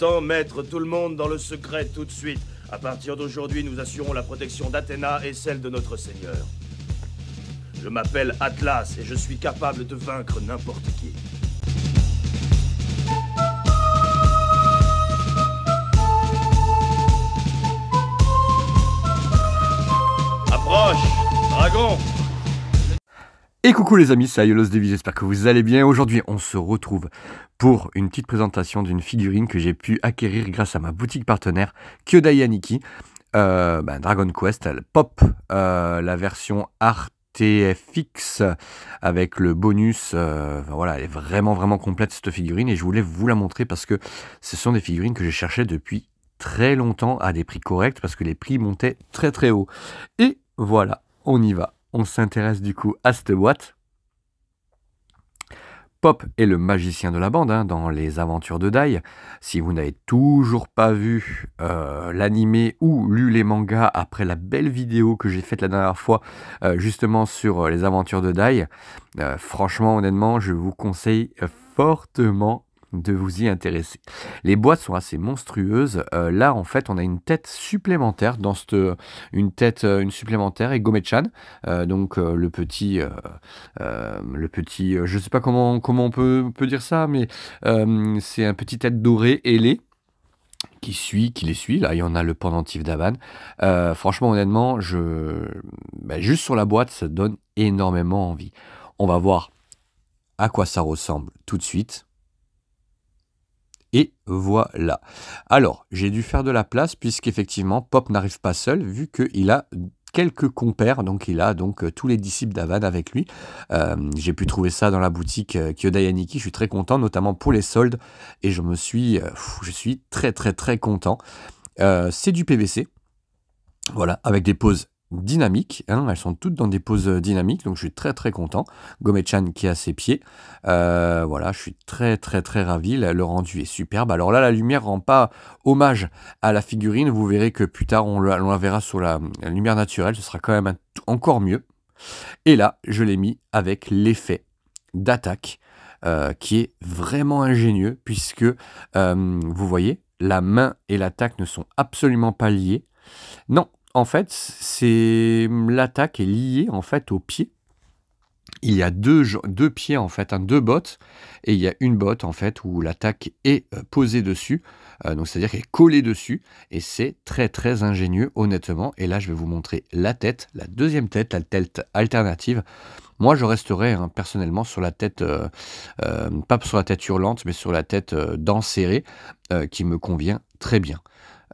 Autant mettre tout le monde dans le secret tout de suite. À partir d'aujourd'hui, nous assurons la protection d'Athéna et celle de notre Seigneur. Je m'appelle Atlas et je suis capable de vaincre n'importe qui. Approche, dragon! Et coucou les amis, c'est Aiolos Devi, j'espère que vous allez bien. Aujourd'hui, on se retrouve pour une petite présentation d'une figurine que j'ai pu acquérir grâce à ma boutique partenaire Kyodai Aniki. Dragon Quest, Pop, la version RTFX avec le bonus. Voilà, elle est vraiment complète cette figurine et je voulais vous la montrer parce que ce sont des figurines que j'ai cherchées depuis très longtemps à des prix corrects parce que les prix montaient très haut. Et voilà, on y va. On s'intéresse du coup à cette boîte. Pop est le magicien de la bande dans les aventures de Dai. Si vous n'avez toujours pas vu l'animé ou lu les mangas après la belle vidéo que j'ai faite la dernière fois justement sur les aventures de Dai, franchement honnêtement je vous conseille fortement de vous y intéresser. Les boîtes sont assez monstrueuses. Là en fait on a une tête supplémentaire dans une supplémentaire et Gomechan, donc le petit je sais pas comment on peut dire ça, mais c'est un petit tête dorée ailée qui les suit. Là il y en a le pendentif d'Avan. Franchement honnêtement juste sur la boîte ça donne énormément envie. On va voir à quoi ça ressemble tout de suite. Et voilà. Alors, j'ai dû faire de la place puisqu'effectivement, Pop n'arrive pas seul vu qu'il a quelques compères, donc il a tous les disciples d'Avan avec lui. J'ai pu trouver ça dans la boutique Kyodai Aniki, je suis très content, notamment pour les soldes, et je suis très content. C'est du PVC, voilà, avec des poses dynamiques, elles sont toutes dans des poses dynamiques, donc je suis très content. Gomechan qui est à ses pieds, voilà, je suis très ravi, le rendu est superbe. Alors là la lumière rend pas hommage à la figurine, vous verrez que plus tard on la verra sur la lumière naturelle, ce sera quand même encore mieux. Et là je l'ai mis avec l'effet d'attaque qui est vraiment ingénieux puisque vous voyez la main et l'attaque ne sont absolument pas liées, non. En fait, l'attaque est liée en fait au pied. Il y a deux pieds en fait, deux bottes, et il y a une botte en fait où l'attaque est posée dessus, donc c'est-à-dire qu'elle est collée dessus, et c'est très ingénieux honnêtement. Et là, je vais vous montrer la tête, la deuxième tête, la tête alternative. Moi, je resterai personnellement sur la tête, pas sur la tête hurlante, mais sur la tête dents serrées, qui me convient très bien.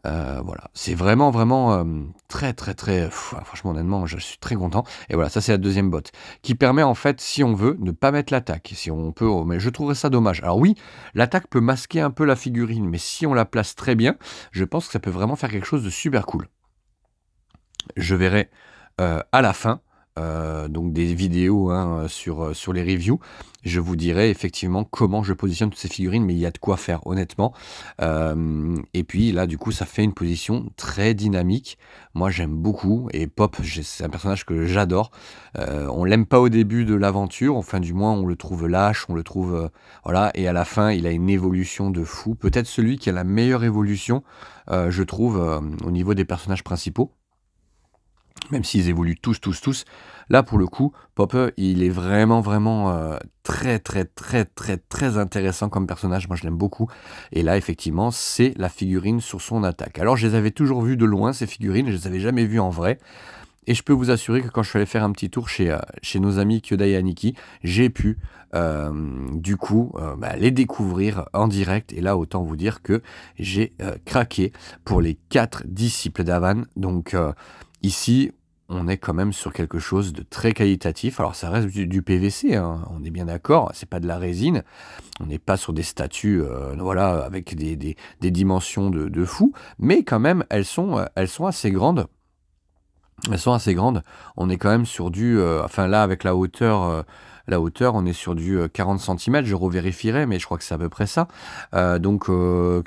Voilà, c'est vraiment très franchement honnêtement je suis très content. Et voilà, ça c'est la deuxième botte qui permet en fait, si on veut, ne pas mettre l'attaque, si on peut, mais je trouverais ça dommage. Alors oui, l'attaque peut masquer un peu la figurine, mais si on la place très bien, je pense que ça peut vraiment faire quelque chose de super cool. Je verrai à la fin donc des vidéos sur les reviews, je vous dirai effectivement comment je positionne toutes ces figurines, mais il y a de quoi faire honnêtement. Et puis là du coup ça fait une position très dynamique, moi j'aime beaucoup, et Pop c'est un personnage que j'adore. On l'aime pas au début de l'aventure, enfin du moins on le trouve lâche, on le trouve voilà, et à la fin il a une évolution de fou, peut-être celui qui a la meilleure évolution je trouve au niveau des personnages principaux. Même s'ils évoluent tous, là pour le coup, Pop, il est vraiment très intéressant comme personnage, moi je l'aime beaucoup. Et là effectivement, c'est la figurine sur son attaque. Alors je les avais toujours vues de loin ces figurines, je les avais jamais vues en vrai. Et je peux vous assurer que quand je suis allé faire un petit tour chez nos amis Kyodai Aniki, j'ai pu les découvrir en direct. Et là, autant vous dire que j'ai craqué pour les 4 disciples d'Avan. Donc ici, on est quand même sur quelque chose de très qualitatif. Alors ça reste du PVC, on est bien d'accord, c'est pas de la résine. On n'est pas sur des statues voilà, avec des dimensions de fou. Mais quand même, elles sont assez grandes. Elles sont assez grandes. On est quand même sur du... enfin là, avec la hauteur, on est sur du 40 cm. Je revérifierai, mais je crois que c'est à peu près ça. Donc,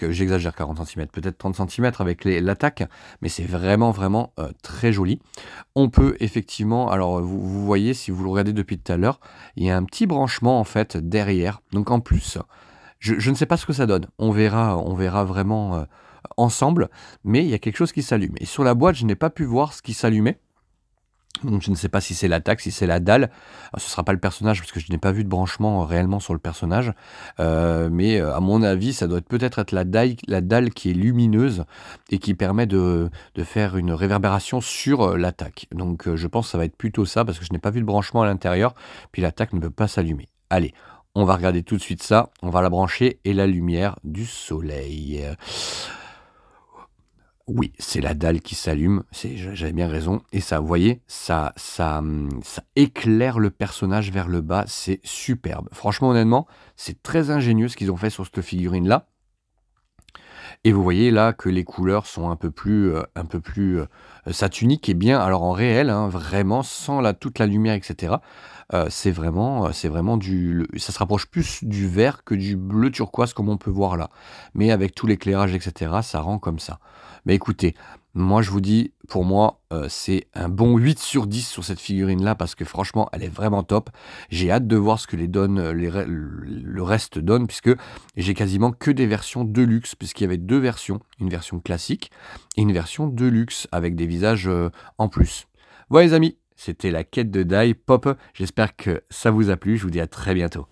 j'exagère, 40 cm, peut-être 30 cm avec l'attaque. Mais c'est vraiment très joli. On peut effectivement... Alors, vous voyez, si vous le regardez depuis tout à l'heure, il y a un petit branchement, en fait, derrière. Donc, en plus... Je ne sais pas ce que ça donne. On verra vraiment ensemble, mais il y a quelque chose qui s'allume. Et sur la boîte, je n'ai pas pu voir ce qui s'allumait. Donc je ne sais pas si c'est l'attaque, si c'est la dalle. Ce ne sera pas le personnage parce que je n'ai pas vu de branchement réellement sur le personnage. Mais à mon avis, ça doit peut-être être la dalle qui est lumineuse et qui permet de faire une réverbération sur l'attaque. Donc je pense que ça va être plutôt ça parce que je n'ai pas vu le branchement à l'intérieur. Puis l'attaque ne peut pas s'allumer. Allez, on va regarder tout de suite ça. On va la brancher et la lumière du soleil. Oui, c'est la dalle qui s'allume, j'avais bien raison. Et ça, vous voyez, ça éclaire le personnage vers le bas, c'est superbe. Franchement, honnêtement, c'est très ingénieux ce qu'ils ont fait sur cette figurine-là. Et vous voyez là que les couleurs sont ça tunique est bien. Alors en réel, hein, vraiment, sans toute la lumière, etc. C'est vraiment ça se rapproche plus du vert que du bleu turquoise comme on peut voir là. Mais avec tout l'éclairage, etc., ça rend comme ça. Mais écoutez, moi je vous dis, pour moi, c'est un bon 8 sur 10 sur cette figurine-là parce que franchement, elle est vraiment top. J'ai hâte de voir ce que le reste donne puisque j'ai quasiment que des versions deluxe puisqu'il y avait deux versions, une version classique et une version deluxe avec des visages en plus. Voilà les amis, c'était la quête de Die Pop. J'espère que ça vous a plu. Je vous dis à très bientôt.